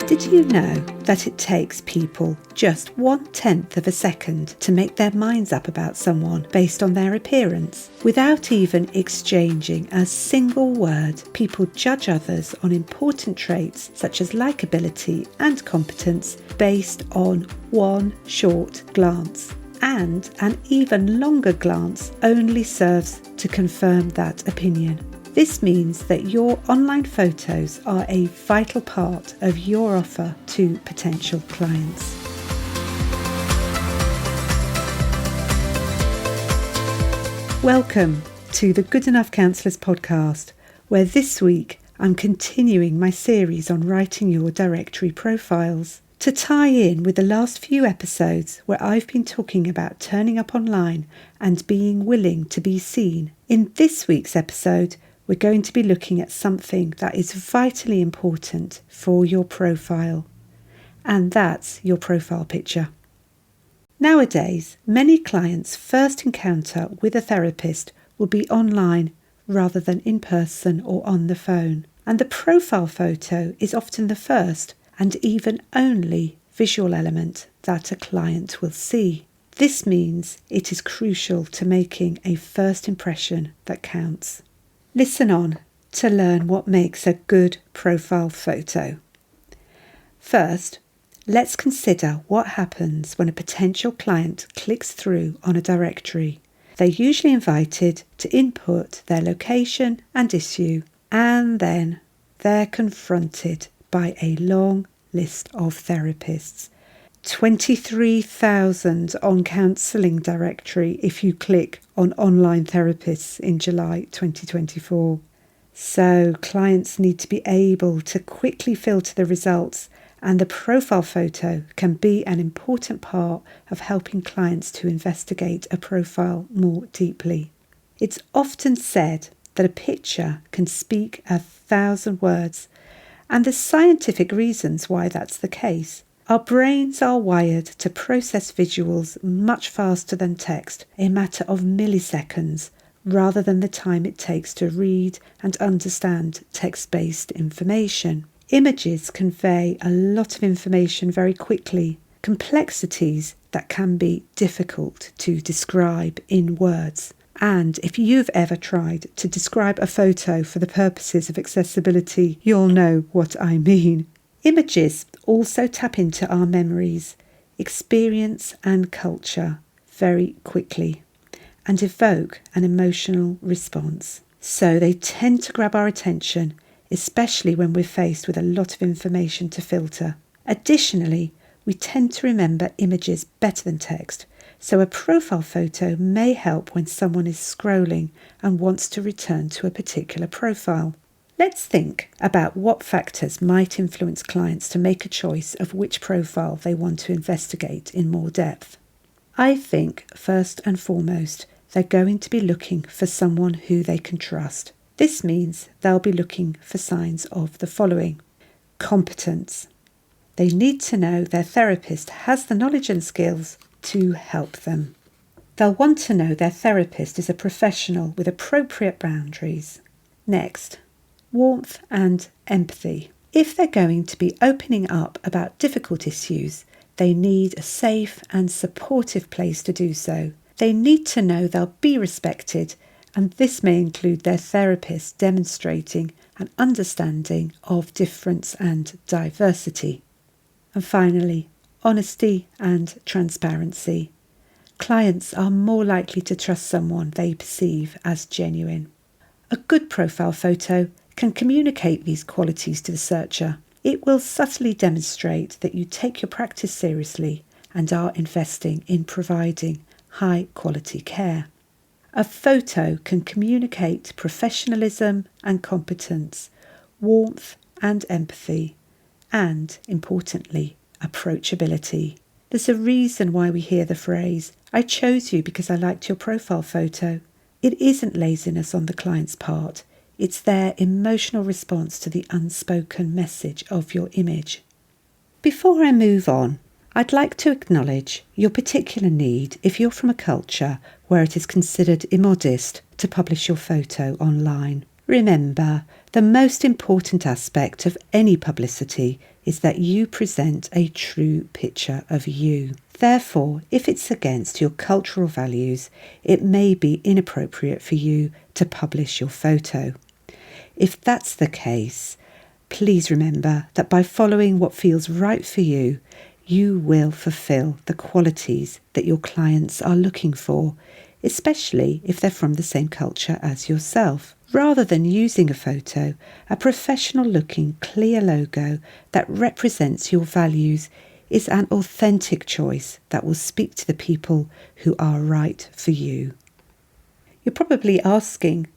Did you know that it takes people just 1/10 of a second to make their minds up about someone based on their appearance? Without even exchanging a single word, people judge others on important traits such as likability and competence based on one short glance. And an even longer glance only serves to confirm that opinion. This means that your online photos are a vital part of your offer to potential clients. Welcome to the Good Enough Counsellors podcast, where this week I'm continuing my series on writing your directory profiles. To tie in with the last few episodes where I've been talking about turning up online and being willing to be seen, in this week's episode we're going to be looking at something that is vitally important for your profile, and that's your profile picture. Nowadays, many clients' first encounter with a therapist will be online rather than in person or on the phone, and the profile photo is often the first and even only visual element that a client will see. This means it is crucial to making a first impression that counts. Listen on to learn what makes a good profile photo. First, let's consider what happens when a potential client clicks through on a directory. They're usually invited to input their location and issue, and then they're confronted by a long list of therapists. 23,000 on counselling directory if you click on online therapists in July 2024. So clients need to be able to quickly filter the results, and the profile photo can be an important part of helping clients to investigate a profile more deeply. It's often said that a picture can speak 1,000 words, and there's scientific reasons why that's the case. Our brains are wired to process visuals much faster than text, a matter of milliseconds, rather than the time it takes to read and understand text-based information. Images convey a lot of information very quickly, complexities that can be difficult to describe in words. And if you've ever tried to describe a photo for the purposes of accessibility, you'll know what I mean. Images also tap into our memories, experience and culture very quickly and evoke an emotional response. So they tend to grab our attention, especially when we're faced with a lot of information to filter. Additionally, we tend to remember images better than text, so a profile photo may help when someone is scrolling and wants to return to a particular profile. Let's think about what factors might influence clients to make a choice of which profile they want to investigate in more depth. I think, first and foremost, they're going to be looking for someone who they can trust. This means they'll be looking for signs of the following. Competence. They need to know their therapist has the knowledge and skills to help them. They'll want to know their therapist is a professional with appropriate boundaries. Next, warmth and empathy. If they're going to be opening up about difficult issues, they need a safe and supportive place to do so. They need to know they'll be respected, and this may include their therapist demonstrating an understanding of difference and diversity. And finally, honesty and transparency. Clients are more likely to trust someone they perceive as genuine. A good profile photo can communicate these qualities to the searcher. It will subtly demonstrate that you take your practice seriously and are investing in providing high quality care. A photo can communicate professionalism and competence, warmth and empathy, and, importantly, approachability. There's a reason why we hear the phrase, "I chose you because I liked your profile photo." It isn't laziness on the client's part. It's their emotional response to the unspoken message of your image. Before I move on, I'd like to acknowledge your particular need if you're from a culture where it is considered immodest to publish your photo online. Remember, the most important aspect of any publicity is that you present a true picture of you. Therefore, if it's against your cultural values, it may be inappropriate for you to publish your photo. If that's the case, please remember that by following what feels right for you, you will fulfill the qualities that your clients are looking for, especially if they're from the same culture as yourself. Rather than using a photo, a professional-looking, clear logo that represents your values is an authentic choice that will speak to the people who are right for you. You're probably asking,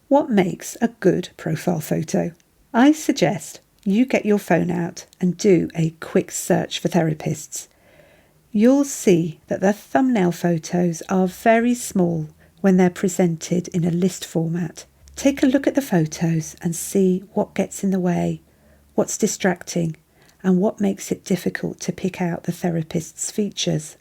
what makes a good profile photo? I suggest you get your phone out and do a quick search for therapists. You'll see that the thumbnail photos are very small when they're presented in a list format. Take a look at the photos and see what gets in the way, what's distracting, and what makes it difficult to pick out the therapist's features.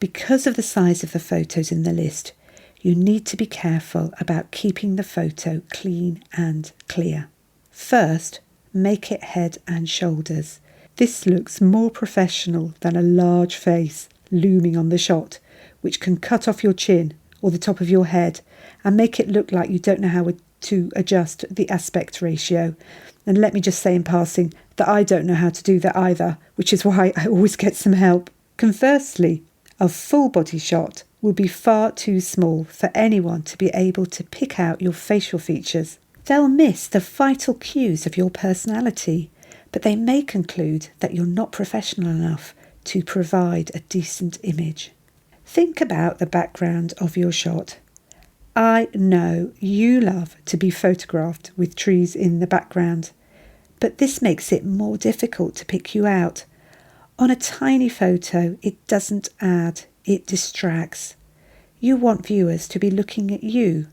Because of the size of the photos in the list, you need to be careful about keeping the photo clean and clear. First, make it head and shoulders. This looks more professional than a large face looming on the shot, which can cut off your chin or the top of your head and make it look like you don't know how to adjust the aspect ratio. And let me just say in passing that I don't know how to do that either, which is why I always get some help. Conversely, a full body shot will be far too small for anyone to be able to pick out your facial features. They'll miss the vital cues of your personality, but they may conclude that you're not professional enough to provide a decent image. Think about the background of your shot. I know you love to be photographed with trees in the background, but this makes it more difficult to pick you out. On a tiny photo, it doesn't add, it distracts. You want viewers to be looking at you,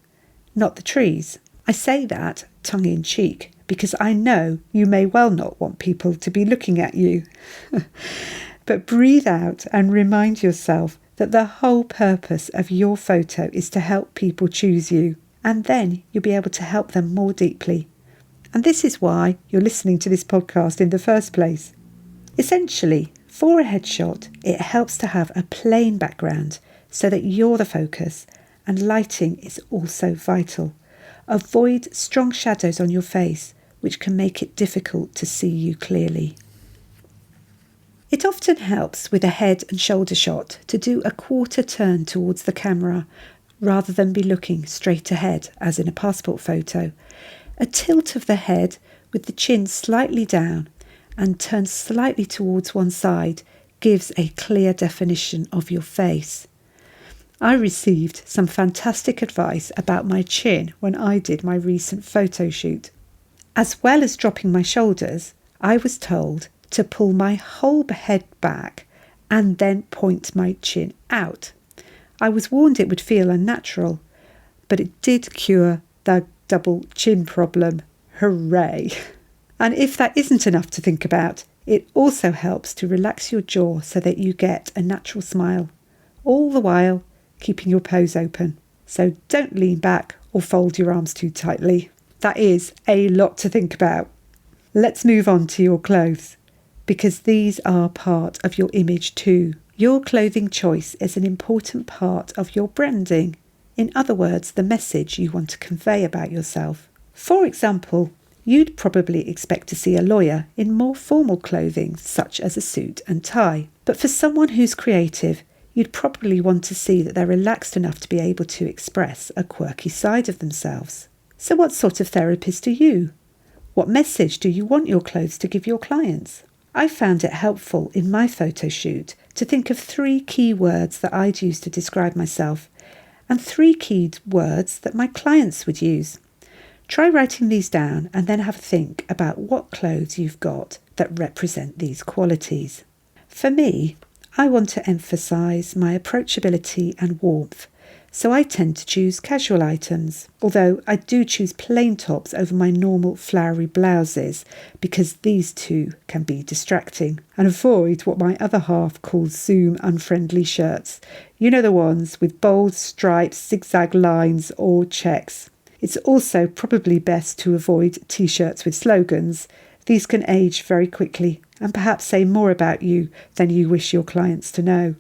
not the trees. I say that tongue in cheek because I know you may well not want people to be looking at you. But breathe out and remind yourself that the whole purpose of your photo is to help people choose you, and then you'll be able to help them more deeply. And this is why you're listening to this podcast in the first place. Essentially, for a headshot, it helps to have a plain background so that you're the focus, and lighting is also vital. Avoid strong shadows on your face, which can make it difficult to see you clearly. It often helps with a head and shoulder shot to do a quarter turn towards the camera rather than be looking straight ahead as in a passport photo. A tilt of the head with the chin slightly down and turned slightly towards one side gives a clear definition of your face. I received some fantastic advice about my chin when I did my recent photo shoot. As well as dropping my shoulders, I was told to pull my whole head back and then point my chin out. I was warned it would feel unnatural, but it did cure the double chin problem. Hooray! And if that isn't enough to think about, it also helps to relax your jaw so that you get a natural smile, all the while keeping your pose open. So don't lean back or fold your arms too tightly. That is a lot to think about. Let's move on to your clothes, because these are part of your image too. Your clothing choice is an important part of your branding. In other words, the message you want to convey about yourself. For example, you'd probably expect to see a lawyer in more formal clothing, such as a suit and tie. But for someone who's creative, you'd probably want to see that they're relaxed enough to be able to express a quirky side of themselves. So what sort of therapist are you? What message do you want your clothes to give your clients? I found it helpful in my photo shoot to think of 3 key words that I'd use to describe myself and 3 key words that my clients would use. Try writing these down and then have a think about what clothes you've got that represent these qualities. For me, I want to emphasise my approachability and warmth, so I tend to choose casual items, although I do choose plain tops over my normal flowery blouses because these two can be distracting, and avoid what my other half calls Zoom unfriendly shirts. You know, the ones with bold stripes, zigzag lines or checks. It's also probably best to avoid t-shirts with slogans. These can age very quickly and perhaps say more about you than you wish your clients to know.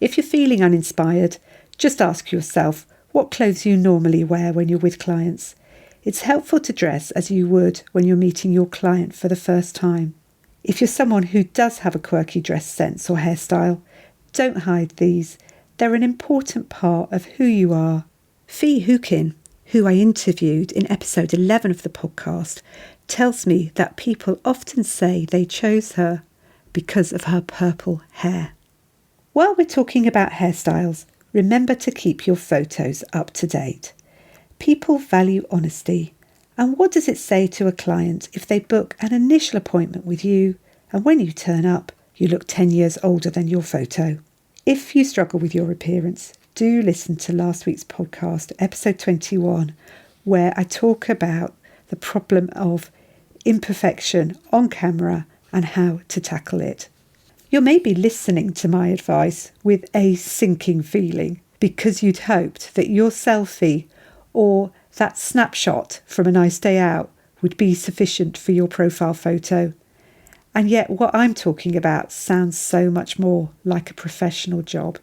If you're feeling uninspired, just ask yourself what clothes you normally wear when you're with clients. It's helpful to dress as you would when you're meeting your client for the first time. If you're someone who does have a quirky dress sense or hairstyle, don't hide these. They're an important part of who you are. Fee Hookin, who I interviewed in episode 11 of the podcast, tells me that people often say they chose her because of her purple hair. While we're talking about hairstyles, remember to keep your photos up to date. People value honesty. And what does it say to a client if they book an initial appointment with you and when you turn up, you look 10 years older than your photo? If you struggle with your appearance, do listen to last week's podcast, episode 21, where I talk about the problem of imperfection on camera and how to tackle it. You may be listening to my advice with a sinking feeling because you'd hoped that your selfie or that snapshot from a nice day out would be sufficient for your profile photo. And yet what I'm talking about sounds so much more like a professional job.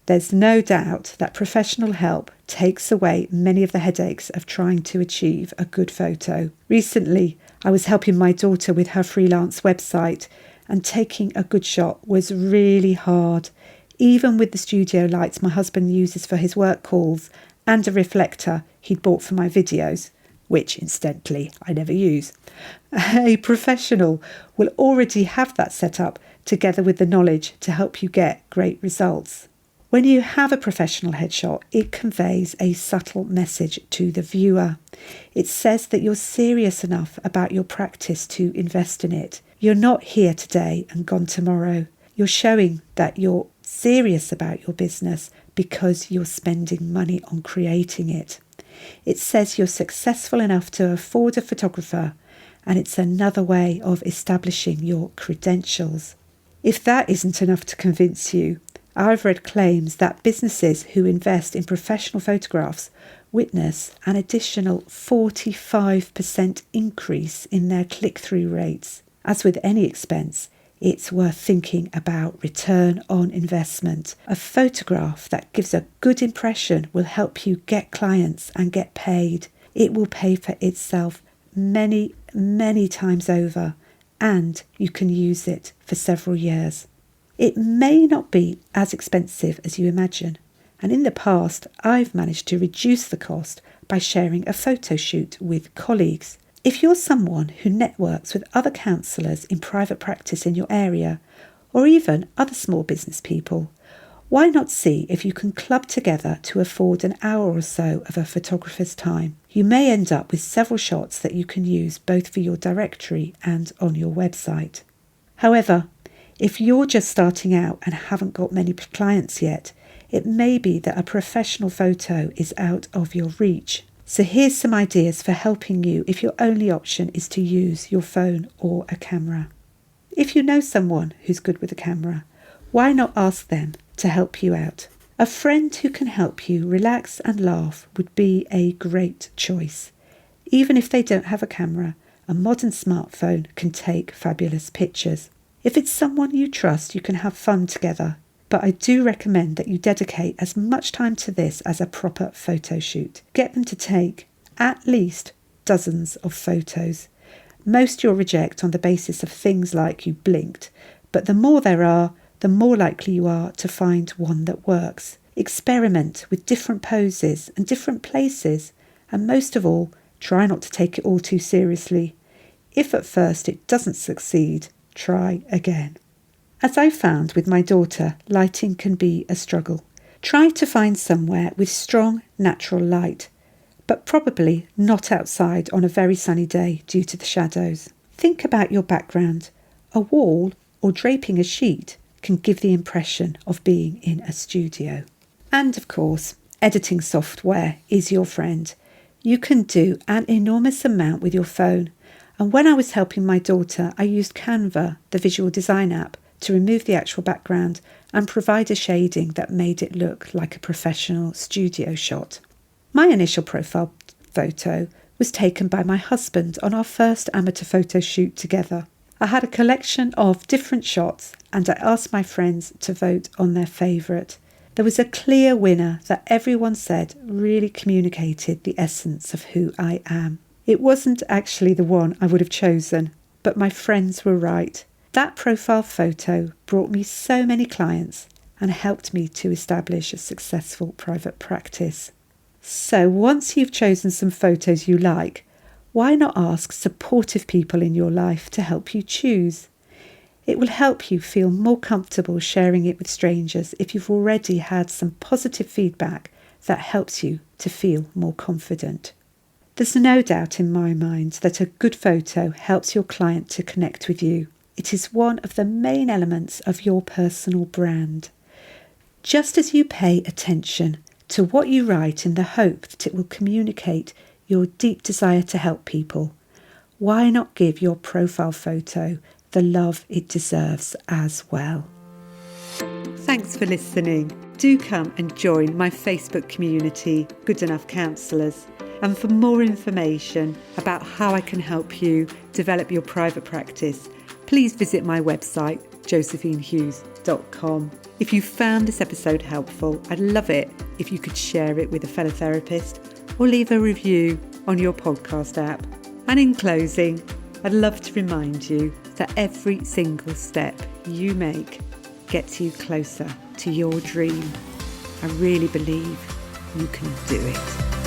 There's no doubt that professional help takes away many of the headaches of trying to achieve a good photo. Recently, I was helping my daughter with her freelance website, and taking a good shot was really hard, even with the studio lights my husband uses for his work calls and a reflector he'd bought for my videos, which incidentally I never use. A professional will already have that set up together with the knowledge to help you get great results. When you have a professional headshot, it conveys a subtle message to the viewer. It says that you're serious enough about your practice to invest in it. You're not here today and gone tomorrow. You're showing that you're serious about your business because you're spending money on creating it. It says you're successful enough to afford a photographer, and it's another way of establishing your credentials. If that isn't enough to convince you, I've read claims that businesses who invest in professional photographs witness an additional 45% increase in their click-through rates. As with any expense, it's worth thinking about return on investment. A photograph that gives a good impression will help you get clients and get paid. It will pay for itself many, many times over, and you can use it for several years. It may not be as expensive as you imagine, and in the past I've managed to reduce the cost by sharing a photo shoot with colleagues. If you're someone who networks with other counsellors in private practice in your area, or even other small business people, why not see if you can club together to afford an hour or so of a photographer's time? You may end up with several shots that you can use both for your directory and on your website. However, if you're just starting out and haven't got many clients yet, it may be that a professional photo is out of your reach. So here's some ideas for helping you if your only option is to use your phone or a camera. If you know someone who's good with a camera, why not ask them to help you out? A friend who can help you relax and laugh would be a great choice. Even if they don't have a camera, a modern smartphone can take fabulous pictures. If it's someone you trust, you can have fun together. But I do recommend that you dedicate as much time to this as a proper photo shoot. Get them to take at least dozens of photos. Most you'll reject on the basis of things like you blinked, but the more there are, the more likely you are to find one that works. Experiment with different poses and different places, and most of all, try not to take it all too seriously. If at first it doesn't succeed, try again. As I found with my daughter, lighting can be a struggle. Try to find somewhere with strong natural light, but probably not outside on a very sunny day due to the shadows. Think about your background. A wall or draping a sheet can give the impression of being in a studio. And of course, editing software is your friend. You can do an enormous amount with your phone. And when I was helping my daughter, I used Canva, the visual design app, to remove the actual background and provide a shading that made it look like a professional studio shot. My initial profile photo was taken by my husband on our first amateur photo shoot together. I had a collection of different shots and I asked my friends to vote on their favourite. There was a clear winner that everyone said really communicated the essence of who I am. It wasn't actually the one I would have chosen, but my friends were right. That profile photo brought me so many clients and helped me to establish a successful private practice. So once you've chosen some photos you like, why not ask supportive people in your life to help you choose? It will help you feel more comfortable sharing it with strangers if you've already had some positive feedback that helps you to feel more confident. There's no doubt in my mind that a good photo helps your client to connect with you. It is one of the main elements of your personal brand. Just as you pay attention to what you write in the hope that it will communicate your deep desire to help people, why not give your profile photo the love it deserves as well? Thanks for listening. Do come and join my Facebook community, Good Enough Counsellors. And for more information about how I can help you develop your private practice, please visit my website, josephinehughes.com. If you found this episode helpful, I'd love it if you could share it with a fellow therapist or leave a review on your podcast app. And in closing, I'd love to remind you that every single step you make gets you closer to your dream. I really believe you can do it.